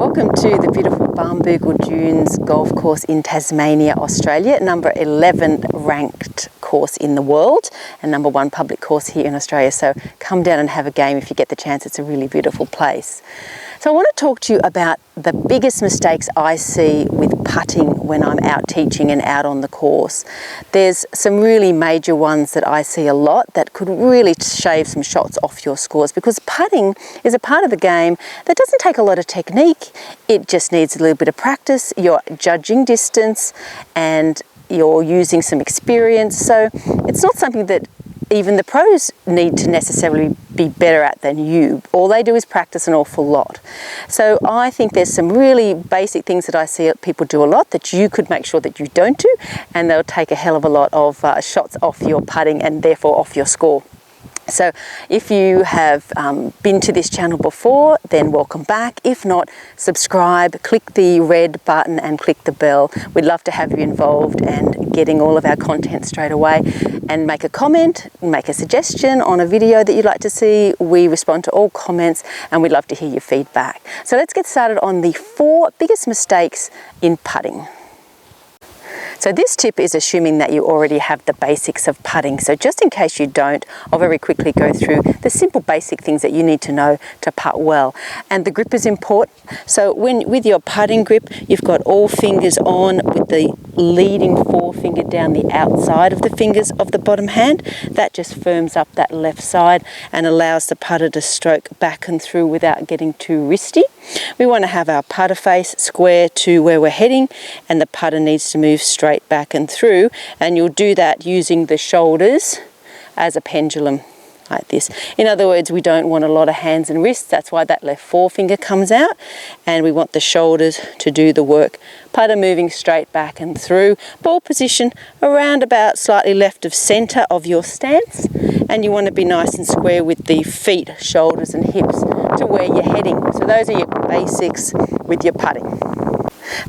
Welcome to the beautiful Barnbougle Dunes golf course in Tasmania, Australia. Number 11 ranked course in the world and number 1 public course here in Australia. So come down and have a game if you get the chance. It's a really beautiful place. So I want to talk to you about the biggest mistakes I see with putting when I'm out teaching and out on the course. There's some really major ones that I see a lot that could really shave some shots off your scores, because putting is a part of the game that doesn't take a lot of technique. It just needs a little bit of practice. You're judging distance and you're using some experience. So it's not something that even the pros need to necessarily be better at than you. All they do is practice an awful lot. So I think there's some really basic things that I see people do a lot that you could make sure that you don't do, and they'll take a hell of a lot of shots off your putting and therefore off your score. So if you have been to this channel before, then welcome back. If not, subscribe, click the red button and click the bell. We'd love to have you involved and getting all of our content straight away. And make a comment, make a suggestion on a video that you'd like to see. We respond to all comments and we'd love to hear your feedback. So let's get started on the 4 biggest mistakes in putting. So this tip is assuming that you already have the basics of putting. So just in case you don't, I'll very quickly go through the simple basic things that you need to know to putt well. And the grip is important. So with your putting grip, you've got all fingers on with the leading forefinger down the outside of the fingers of the bottom hand. That just firms up that left side and allows the putter to stroke back and through without getting too wristy. We want to have our putter face square to where we're heading, and the putter needs to move straight back and through, and you'll do that using the shoulders as a pendulum like this. In other words, we don't want a lot of hands and wrists. That's why that left forefinger comes out, and we want the shoulders to do the work. Putter moving straight back and through. Ball position around about slightly left of center of your stance, and you want to be nice and square with the feet, shoulders and hips to where you're heading. So those are your basics with your putting.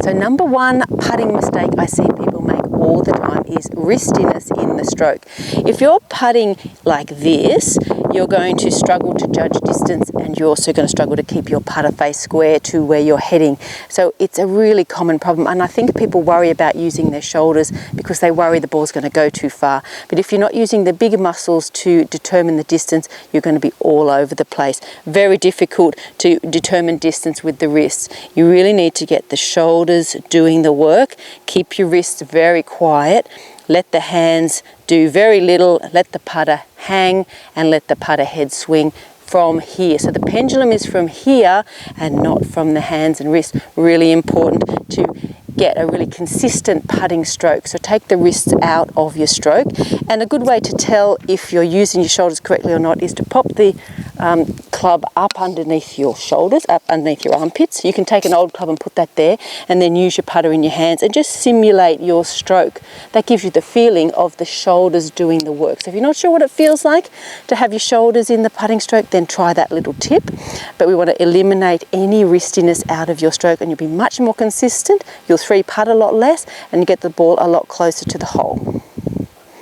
So number 1 putting mistake I see people make all the time is wristiness in the stroke. If you're putting like this, you're going to struggle to judge distance, and you're also going to struggle to keep your putter face square to where you're heading. So it's a really common problem, and I think people worry about using their shoulders because they worry the ball's going to go too far. But if you're not using the bigger muscles to determine the distance, you're going to be all over the place. Very difficult to determine distance with the wrists. You really need to get the shoulders doing the work. Keep your wrists very quiet. Let the hands do very little. Let the putter hang and let the putter head swing from here. So the pendulum is from here and not from the hands and wrists. Really important to get a really consistent putting stroke. So take the wrists out of your stroke. And a good way to tell if you're using your shoulders correctly or not is to pop the club up underneath your shoulders, up underneath your armpits. You can take an old club and put that there, and then use your putter in your hands and just simulate your stroke. That gives you the feeling of the shoulders doing the work. So if you're not sure what it feels like to have your shoulders in the putting stroke, then try that little tip. But we want to eliminate any wristiness out of your stroke, and you'll be much more consistent. You'll 3-putt a lot less, and you get the ball a lot closer to the hole.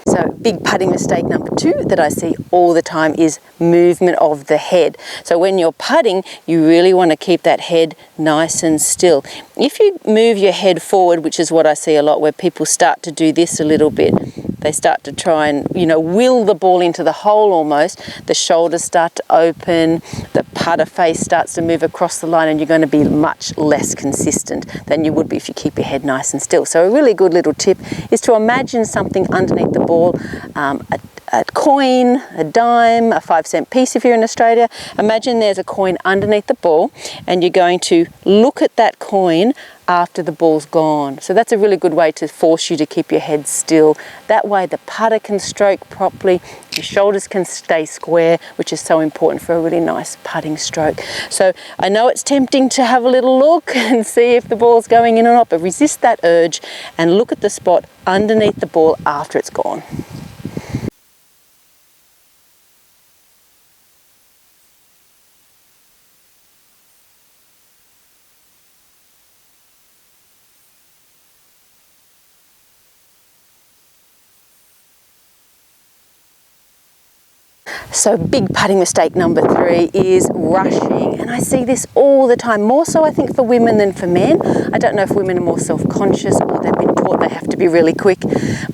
So big putting mistake number 2 that I see all the time is movement of the head. So when you're putting, you really want to keep that head nice and still. If you move your head forward, which is what I see a lot, where people start to do this a little bit, they start to try and, will the ball into the hole almost. The shoulders start to open, the putter face starts to move across the line, and you're going to be much less consistent than you would be if you keep your head nice and still. So a really good little tip is to imagine something underneath the ball, a coin, a dime, a 5-cent piece if you're in Australia. Imagine there's a coin underneath the ball, and you're going to look at that coin after the ball's gone. So that's a really good way to force you to keep your head still. That way the putter can stroke properly, your shoulders can stay square, which is so important for a really nice putting stroke. So I know it's tempting to have a little look and see if the ball's going in or not, but resist that urge and look at the spot underneath the ball after it's gone. So big putting mistake number 3 is rushing, and I see this all the time, more so I think for women than for men. I don't know if women are more self-conscious or they've been taught they have to be really quick,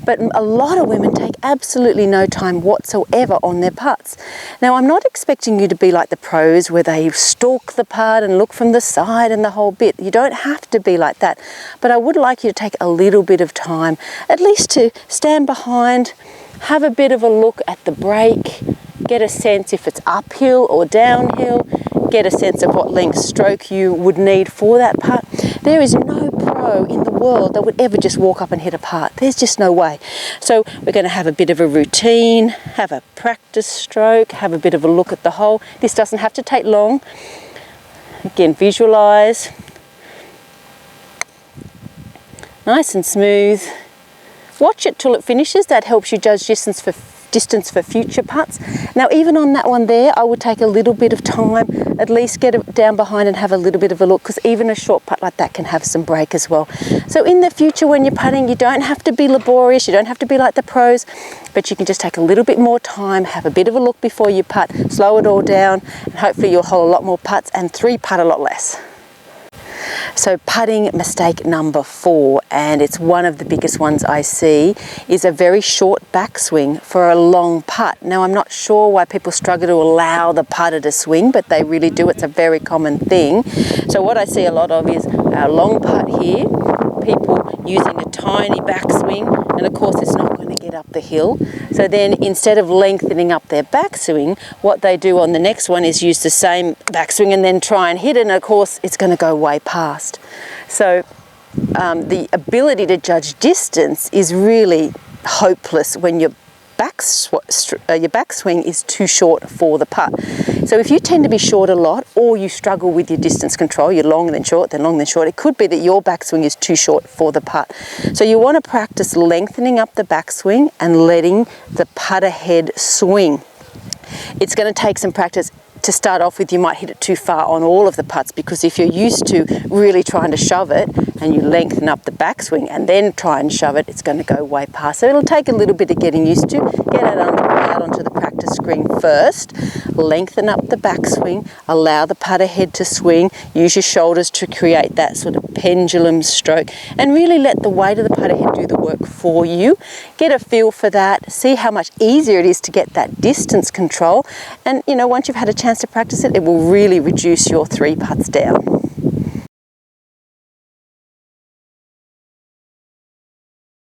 but a lot of women take absolutely no time whatsoever on their putts. Now, I'm not expecting you to be like the pros where they stalk the putt and look from the side and the whole bit. You don't have to be like that, but I would like you to take a little bit of time, at least to stand behind, have a bit of a look at the break, get a sense if it's uphill or downhill, get a sense of what length stroke you would need for that putt. There is no pro in the world that would ever just walk up and hit a putt. There's just no way. So we're going to have a bit of a routine, have a practice stroke, have a bit of a look at the hole. This doesn't have to take long. Again, visualize. Nice and smooth. Watch it till it finishes. That helps you judge distance for future putts. Now, even on that one there, I would take a little bit of time, at least get it down behind and have a little bit of a look, because even a short putt like that can have some break as well. So in the future when you're putting, you don't have to be laborious, you don't have to be like the pros, but you can just take a little bit more time, have a bit of a look before you putt, slow it all down, and hopefully you'll hole a lot more putts and 3-putt a lot less. So putting mistake number 4, and it's one of the biggest ones I see, is a very short backswing for a long putt. Now, I'm not sure why people struggle to allow the putter to swing, but they really do. It's a very common thing. So what I see a lot of is a long putt here, people using a tiny backswing, and of course it's not going to get up the hill. So then instead of lengthening up their backswing, what they do on the next one is use the same backswing and then try and hit it, and of course it's going to go way past. So the ability to judge distance is really hopeless when your backswing is too short for the putt. So if you tend to be short a lot, or you struggle with your distance control, you're long then short, then long then short, it could be that your backswing is too short for the putt. So you want to practice lengthening up the backswing and letting the putter head swing. It's going to take some practice. To start off with, you might hit it too far on all of the putts, because if you're used to really trying to shove it and you lengthen up the backswing and then try and shove it, it's going to go way past. So it'll take a little bit of getting used to. Get it out onto the practice screen first, lengthen up the backswing, allow the putter head to swing, use your shoulders to create that sort of pendulum stroke, and really let the weight of the putter head do the work for you. Get a feel for that, see how much easier it is to get that distance control, and you know, once you've had a chance to practice it, it will really reduce your 3 putts down.